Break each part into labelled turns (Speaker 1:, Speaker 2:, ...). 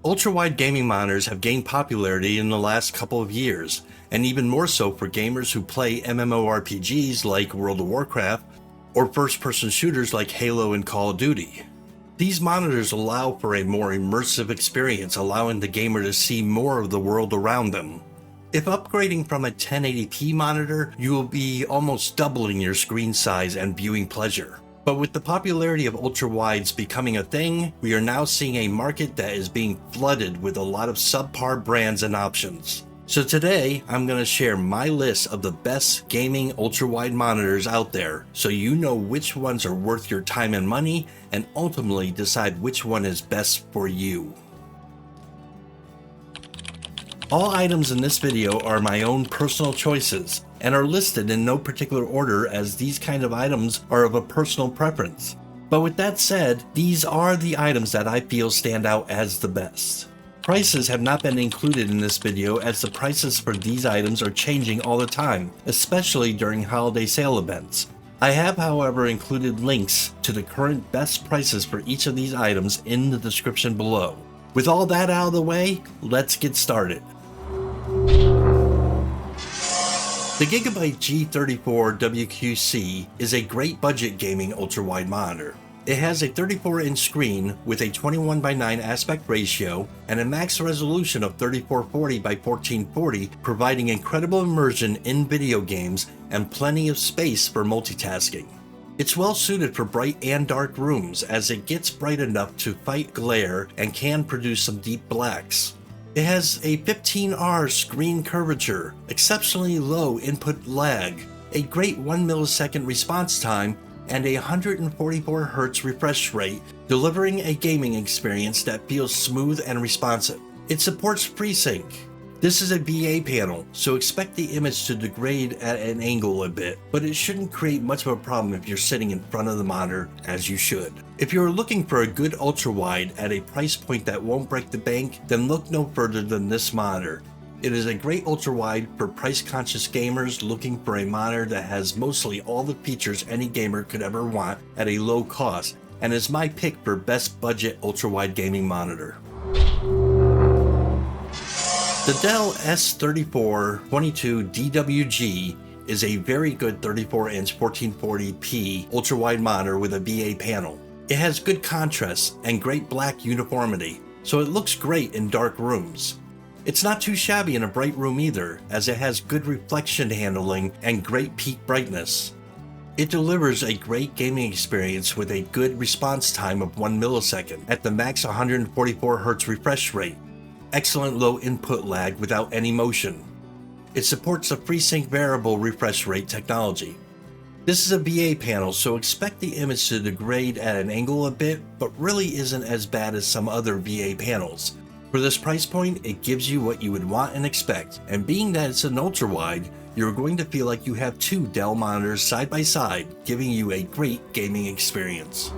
Speaker 1: Ultrawide gaming monitors have gained popularity in the last couple of years, and even more so for gamers who play MMORPGs like World of Warcraft or first-person shooters like Halo and Call of Duty. These monitors allow for a more immersive experience, allowing the gamer to see more of the world around them. If upgrading from a 1080p monitor, you will be almost doubling your screen size and viewing pleasure. But with the popularity of ultrawides becoming a thing, we are now seeing a market that is being flooded with a lot of subpar brands and options. So today, I'm going to share my list of the best gaming ultrawide monitors out there, so you know which ones are worth your time and money, and ultimately decide which one is best for you. All items in this video are my own personal choices and are listed in no particular order, as these kind of items are of a personal preference. But with that said, these are the items that I feel stand out as the best. Prices have not been included in this video, as the prices for these items are changing all the time, especially during holiday sale events. I have, however, included links to the current best prices for each of these items in the description below. With all that out of the way, let's get started. The Gigabyte G34WQC is a great budget gaming ultrawide monitor. It has a 34-inch screen with a 21:9 aspect ratio and a max resolution of 3440 by 1440, providing incredible immersion in video games and plenty of space for multitasking. It's well suited for bright and dark rooms, as it gets bright enough to fight glare and can produce some deep blacks. It has a 15R screen curvature, exceptionally low input lag, a great 1 millisecond response time, and a 144 Hz refresh rate, delivering a gaming experience that feels smooth and responsive. It supports FreeSync. This is a VA panel, so expect the image to degrade at an angle a bit, but it shouldn't create much of a problem if you're sitting in front of the monitor, as you should. If you're looking for a good ultrawide at a price point that won't break the bank, then look no further than this monitor. It is a great ultrawide for price-conscious gamers looking for a monitor that has mostly all the features any gamer could ever want at a low cost, and is my pick for best budget ultrawide gaming monitor. The Dell S3422DWG is a very good 34-inch 1440p ultrawide monitor with a VA panel. It has good contrast and great black uniformity, so it looks great in dark rooms. It's not too shabby in a bright room either, as it has good reflection handling and great peak brightness. It delivers a great gaming experience with a good response time of 1 millisecond at the max 144 Hz refresh rate. Excellent low input lag without any motion. It supports the FreeSync variable refresh rate technology. This is a VA panel, so expect the image to degrade at an angle a bit, but really isn't as bad as some other VA panels. For this price point, it gives you what you would want and expect, and being that it's an ultrawide, you're going to feel like you have two Dell monitors side by side, giving you a great gaming experience.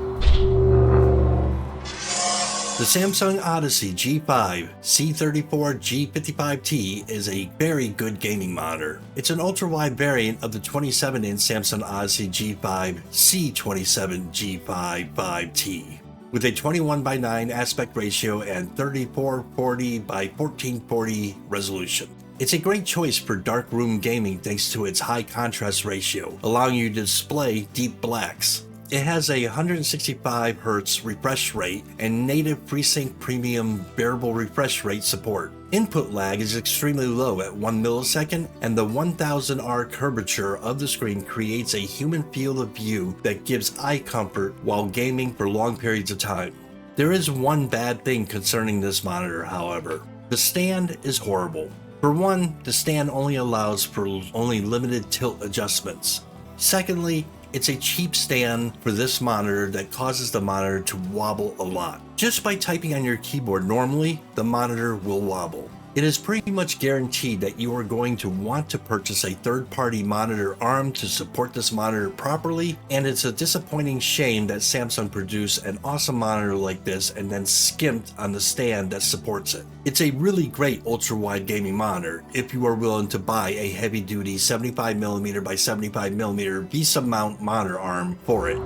Speaker 1: The Samsung Odyssey G5 C34G55T is a very good gaming monitor. It's an ultrawide variant of the 27-inch Samsung Odyssey G5 C27G55T with a 21:9 aspect ratio and 3440 by 1440 resolution. It's a great choice for dark room gaming thanks to its high contrast ratio, allowing you to display deep blacks. It has a 165 Hz refresh rate and native FreeSync Premium variable refresh rate support. Input lag is extremely low at 1 millisecond, and the 1000R curvature of the screen creates a human field of view that gives eye comfort while gaming for long periods of time. There is one bad thing concerning this monitor, however. The stand is horrible. For one, the stand only allows for only limited tilt adjustments. Secondly, it's a cheap stand for this monitor that causes the monitor to wobble a lot. Just by typing on your keyboard normally, the monitor will wobble. It is pretty much guaranteed that you are going to want to purchase a third-party monitor arm to support this monitor properly, and it's a disappointing shame that Samsung produced an awesome monitor like this and then skimped on the stand that supports it. It's a really great ultra-wide gaming monitor if you are willing to buy a heavy-duty 75mm by 75mm VESA mount monitor arm for it.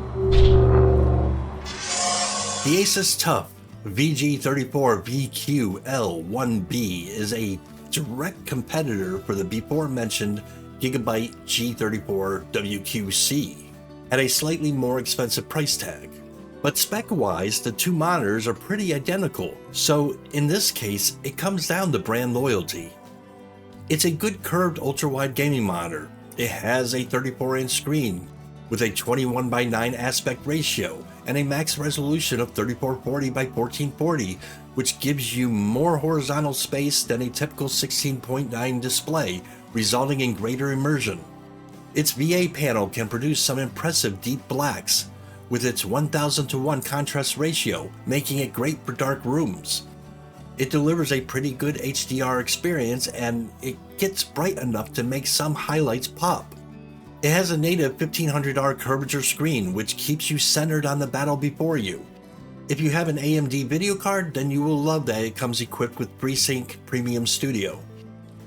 Speaker 1: The Asus TUF VG34WQL1B is a direct competitor for the before mentioned Gigabyte G34WQC at a slightly more expensive price tag. But spec-wise, the two monitors are pretty identical, so in this case, it comes down to brand loyalty. It's a good curved ultra-wide gaming monitor. It has a 34-inch screen with a 21:9 aspect ratio and a max resolution of 3440 by 1440, which gives you more horizontal space than a typical 16:9 display, resulting in greater immersion. Its VA panel can produce some impressive deep blacks with its 1000:1 contrast ratio, making it great for dark rooms. It delivers a pretty good HDR experience, and it gets bright enough to make some highlights pop. It has a native 1500R curvature screen, which keeps you centered on the battle before you. If you have an AMD video card, then you will love that it comes equipped with FreeSync Premium Studio.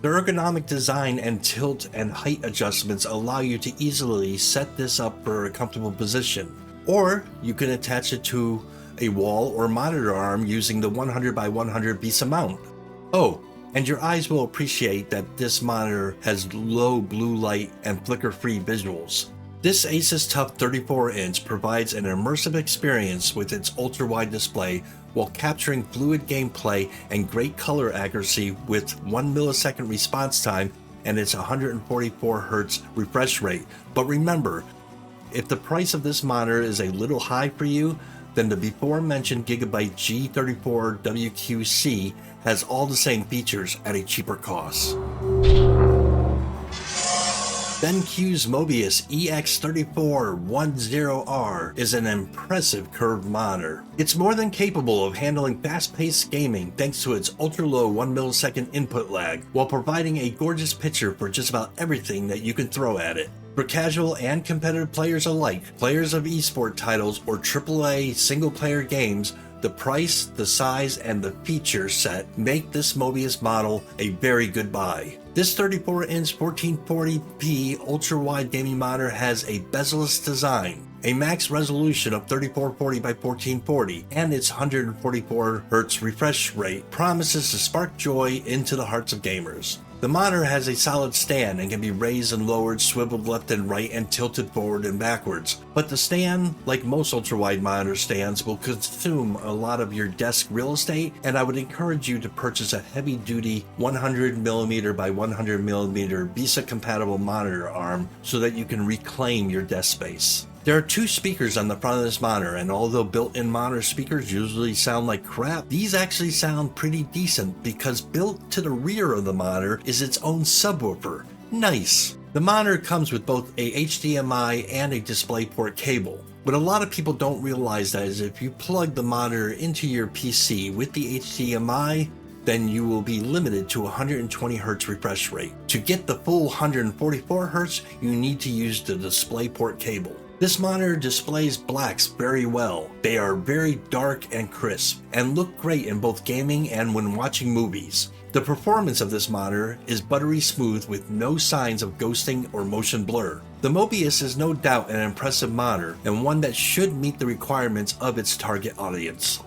Speaker 1: The ergonomic design and tilt and height adjustments allow you to easily set this up for a comfortable position. Or you can attach it to a wall or monitor arm using the 100x100 VESA mount. Oh, and your eyes will appreciate that this monitor has low blue light and flicker-free visuals. This Asus TUF 34-inch provides an immersive experience with its ultra-wide display while capturing fluid gameplay and great color accuracy with 1 millisecond response time and its 144Hz refresh rate. But remember, if the price of this monitor is a little high for you, then the before mentioned Gigabyte G34WQC has all the same features at a cheaper cost. BenQ's MOBIUZ EX3410R is an impressive curved monitor. It's more than capable of handling fast-paced gaming thanks to its ultra-low 1 millisecond input lag, while providing a gorgeous picture for just about everything that you can throw at it. For casual and competitive players alike, players of esport titles or AAA single-player games, the price, the size, and the feature set make this MOBIUZ model a very good buy. This 34-inch 1440p ultra-wide gaming monitor has a bezel-less design, a max resolution of 3440 by 1440, and its 144Hz refresh rate promises to spark joy into the hearts of gamers. The monitor has a solid stand and can be raised and lowered, swiveled left and right, and tilted forward and backwards. But the stand, like most ultra-wide monitor stands, will consume a lot of your desk real estate, and I would encourage you to purchase a heavy-duty 100mm by 100mm VESA-compatible monitor arm so that you can reclaim your desk space. There are two speakers on the front of this monitor, and although built-in monitor speakers usually sound like crap, these actually sound pretty decent because built to the rear of the monitor is its own subwoofer. Nice! The monitor comes with both a HDMI and a DisplayPort cable. What a lot of people don't realize that is if you plug the monitor into your PC with the HDMI, then you will be limited to 120Hz refresh rate. To get the full 144Hz, you need to use the DisplayPort cable. This monitor displays blacks very well. They are very dark and crisp, and look great in both gaming and when watching movies. The performance of this monitor is buttery smooth with no signs of ghosting or motion blur. The MOBIUZ is no doubt an impressive monitor, and one that should meet the requirements of its target audience.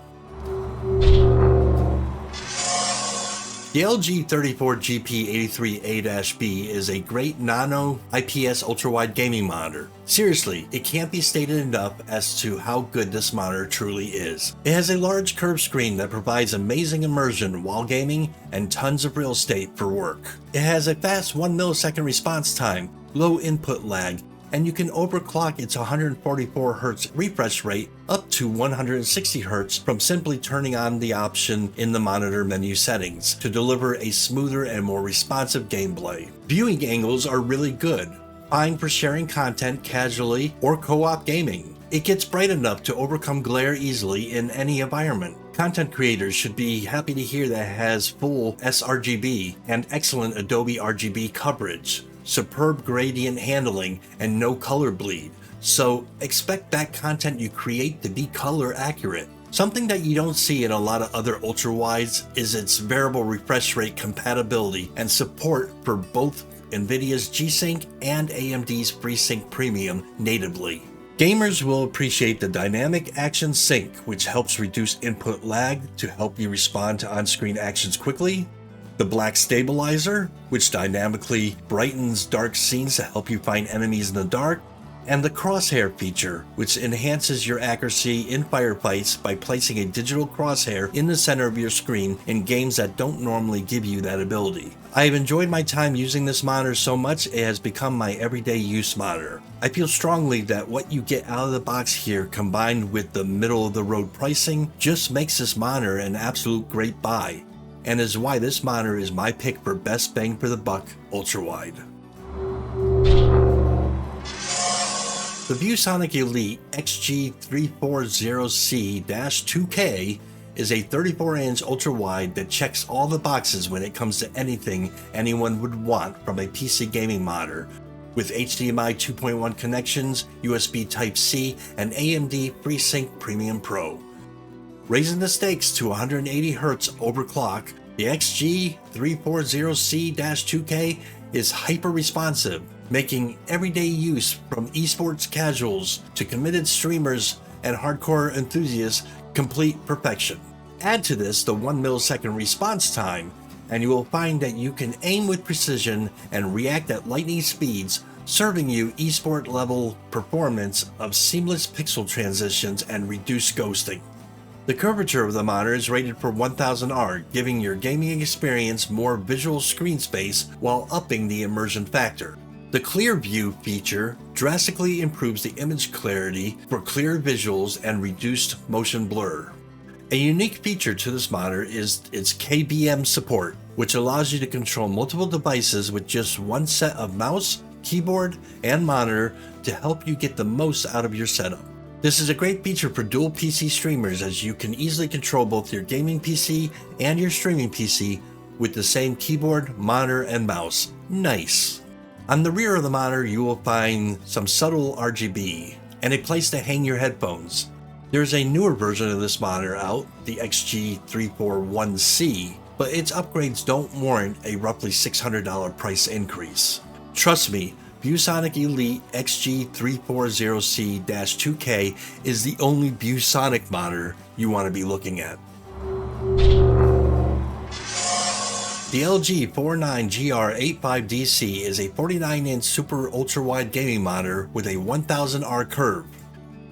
Speaker 1: The LG 34GP83A-B is a great nano IPS ultra-wide gaming monitor. Seriously, it can't be stated enough as to how good this monitor truly is. It has a large curved screen that provides amazing immersion while gaming and tons of real estate for work. It has a fast 1 millisecond response time, low input lag, and you can overclock its 144Hz refresh rate up to 160Hz from simply turning on the option in the monitor menu settings to deliver a smoother and more responsive gameplay. Viewing angles are really good, fine for sharing content casually or co-op gaming. It gets bright enough to overcome glare easily in any environment. Content creators should be happy to hear that it has full sRGB and excellent Adobe RGB coverage, superb gradient handling, and no color bleed. So expect that content you create to be color accurate. Something that you don't see in a lot of other ultra-wides is its variable refresh rate compatibility and support for both NVIDIA's G-Sync and AMD's FreeSync Premium natively. Gamers will appreciate the dynamic action sync, which helps reduce input lag to help you respond to on-screen actions quickly. The black stabilizer, which dynamically brightens dark scenes to help you find enemies in the dark. And the crosshair feature, which enhances your accuracy in firefights by placing a digital crosshair in the center of your screen in games that don't normally give you that ability. I have enjoyed my time using this monitor so much it has become my everyday use monitor. I feel strongly that what you get out of the box here combined with the middle of the road pricing just makes this monitor an absolute great buy, and is why this monitor is my pick for best bang for the buck ultrawide. The ViewSonic Elite XG34WQC-A is a 34-inch ultra-wide that checks all the boxes when it comes to anything anyone would want from a PC gaming monitor, with HDMI 2.1 connections, USB Type-C, and AMD FreeSync Premium Pro. Raising the stakes to 180 Hz overclock, the XG34WQC-A is hyper-responsive, making everyday use from esports casuals to committed streamers and hardcore enthusiasts complete perfection. Add to this the 1 millisecond response time, and you will find that you can aim with precision and react at lightning speeds, serving you esport level performance of seamless pixel transitions and reduced ghosting. The curvature of the monitor is rated for 1000R, giving your gaming experience more visual screen space while upping the immersion factor. The Clear View feature drastically improves the image clarity for clear visuals and reduced motion blur. A unique feature to this monitor is its KBM support, which allows you to control multiple devices with just one set of mouse, keyboard, and monitor to help you get the most out of your setup. This is a great feature for dual PC streamers, as you can easily control both your gaming PC and your streaming PC with the same keyboard, monitor, and mouse. Nice! On the rear of the monitor, you will find some subtle RGB and a place to hang your headphones. There's a newer version of this monitor out, the XG34WQC, but its upgrades don't warrant a roughly $600 price increase. Trust me, ViewSonic Elite XG34WQC-A is the only ViewSonic monitor you want to be looking at. The LG 49GR85DC is a 49-inch super ultra-wide gaming monitor with a 1000R curve.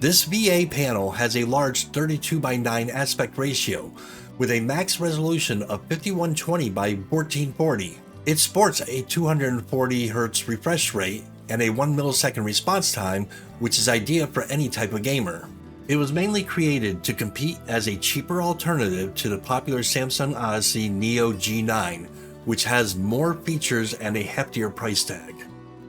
Speaker 1: This VA panel has a large 32:9 aspect ratio with a max resolution of 5120 by 1440. It sports a 240 Hz refresh rate and a 1 millisecond response time, which is ideal for any type of gamer. It was mainly created to compete as a cheaper alternative to the popular Samsung Odyssey Neo G9, which has more features and a heftier price tag.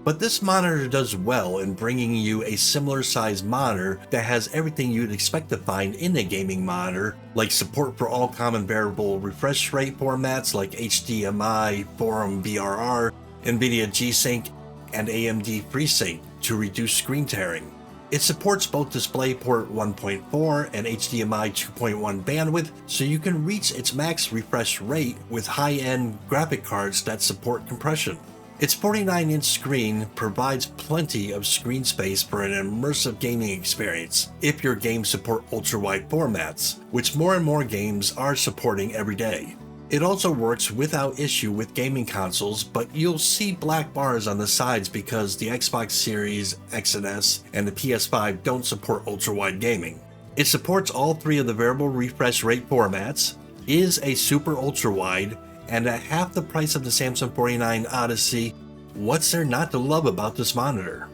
Speaker 1: But this monitor does well in bringing you a similar sized monitor that has everything you'd expect to find in a gaming monitor, like support for all common variable refresh rate formats like HDMI, Forum VRR, NVIDIA G-Sync, and AMD FreeSync to reduce screen tearing. It supports both DisplayPort 1.4 and HDMI 2.1 bandwidth, so you can reach its max refresh rate with high-end graphic cards that support compression. Its 49-inch screen provides plenty of screen space for an immersive gaming experience if your games support ultra-wide formats, which more and more games are supporting every day. It also works without issue with gaming consoles, but you'll see black bars on the sides because the Xbox Series X and S and the PS5 don't support ultra-wide gaming. It supports all three of the variable refresh rate formats, is a super ultra-wide, and at half the price of the Samsung 49 Odyssey. What's there not to love about this monitor?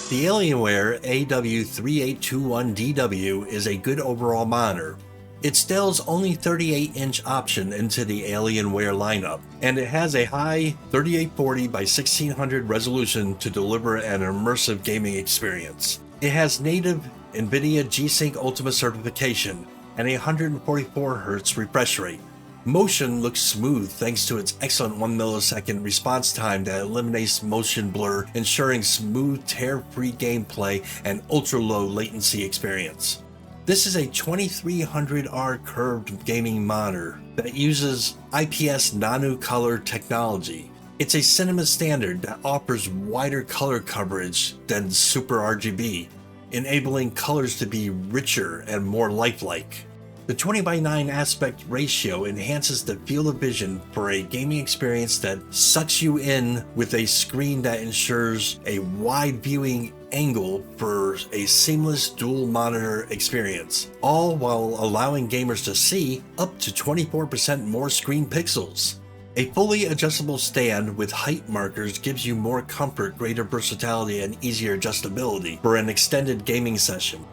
Speaker 1: The Alienware AW3821DW is a good overall monitor. It's Dell's only 38-inch option into the Alienware lineup, and it has a high 3840 by 1600 resolution to deliver an immersive gaming experience. It has native NVIDIA G-Sync Ultimate certification and a 144 Hz refresh rate. Motion looks smooth thanks to its excellent 1 millisecond response time that eliminates motion blur, ensuring smooth, tear-free gameplay and ultra-low latency experience. This is a 2300R curved gaming monitor that uses IPS nano color technology. It's a cinema standard that offers wider color coverage than Super RGB, enabling colors to be richer and more lifelike. The 20:9 aspect ratio enhances the field of vision for a gaming experience that sucks you in with a screen that ensures a wide viewing angle for a seamless dual monitor experience, all while allowing gamers to see up to 24% more screen pixels. A fully adjustable stand with height markers gives you more comfort, greater versatility, and easier adjustability for an extended gaming session.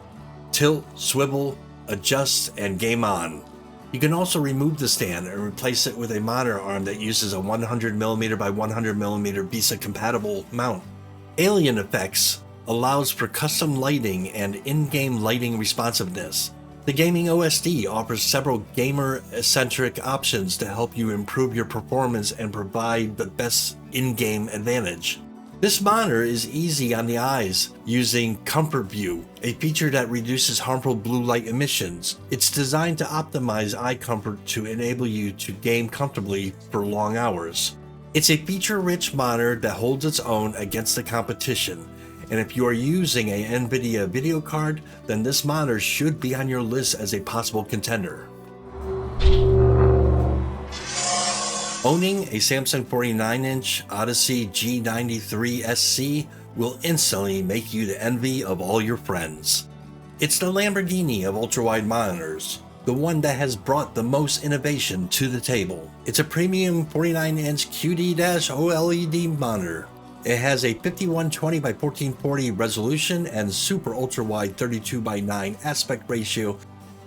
Speaker 1: Tilt, swivel, adjust, and game on. You can also remove the stand and replace it with a monitor arm that uses a 100mm by 100mm VESA compatible mount. Alien Effects allows for custom lighting and in-game lighting responsiveness. The Gaming OSD offers several gamer-centric options to help you improve your performance and provide the best in-game advantage. This monitor is easy on the eyes using Comfort View, a feature that reduces harmful blue light emissions. It's designed to optimize eye comfort to enable you to game comfortably for long hours. It's a feature-rich monitor that holds its own against the competition, and if you are using a NVIDIA video card, then this monitor should be on your list as a possible contender. Owning a Samsung 49-inch Odyssey G93SC will instantly make you the envy of all your friends. It's the Lamborghini of ultrawide monitors, the one that has brought the most innovation to the table. It's a premium 49-inch QD-OLED monitor. It has a 5120 by 1440 resolution and super ultra-wide 32:9 aspect ratio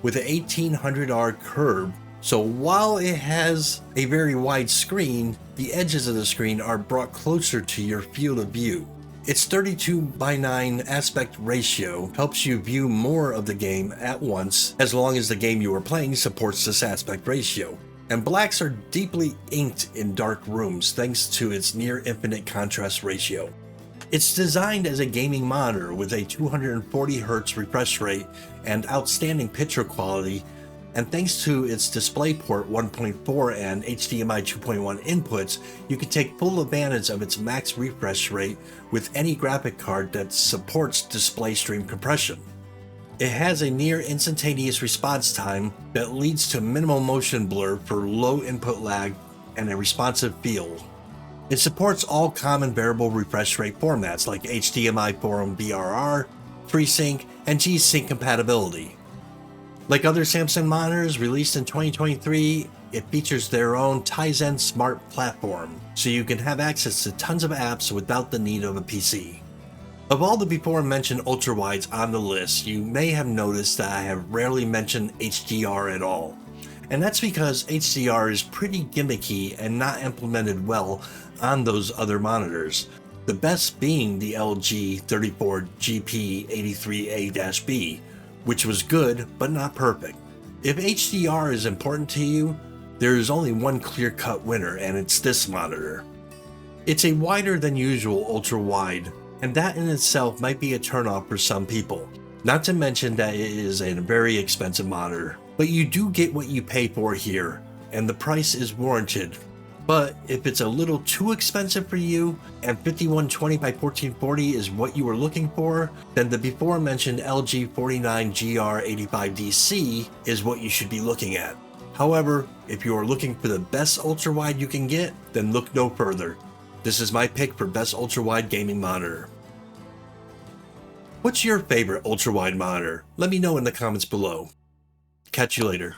Speaker 1: with an 1800R curve. So while it has a very wide screen, the edges of the screen are brought closer to your field of view. Its 32:9 aspect ratio helps you view more of the game at once as long as the game you are playing supports this aspect ratio. And blacks are deeply inked in dark rooms thanks to its near infinite contrast ratio. It's designed as a gaming monitor with a 240Hz refresh rate and outstanding picture quality, and thanks to its DisplayPort 1.4 and HDMI 2.1 inputs, you can take full advantage of its max refresh rate with any graphic card that supports display stream compression. It has a near instantaneous response time that leads to minimal motion blur for low input lag and a responsive feel. It supports all common variable refresh rate formats like HDMI 4 VRR, FreeSync, and G-Sync compatibility. Like other Samsung monitors released in 2023, it features their own Tizen Smart platform, so you can have access to tons of apps without the need of a PC. Of all the before mentioned ultrawides on the list, you may have noticed that I have rarely mentioned HDR at all. And that's because HDR is pretty gimmicky and not implemented well on those other monitors. The best being the LG 34GP83A-B, which was good but not perfect. If HDR is important to you, there is only one clear-cut winner, and it's this monitor. It's a wider than usual ultra-wide, and that in itself might be a turnoff for some people, not to mention that it is a very expensive monitor. But you do get what you pay for here, and the price is warranted. But if it's a little too expensive for you, and 5120 by 1440 is what you were looking for, then the before mentioned LG 49GR85DC is what you should be looking at. However, if you are looking for the best ultrawide you can get, then look no further. This is my pick for best ultrawide gaming monitor. What's your favorite ultrawide monitor? Let me know in the comments below. Catch you later.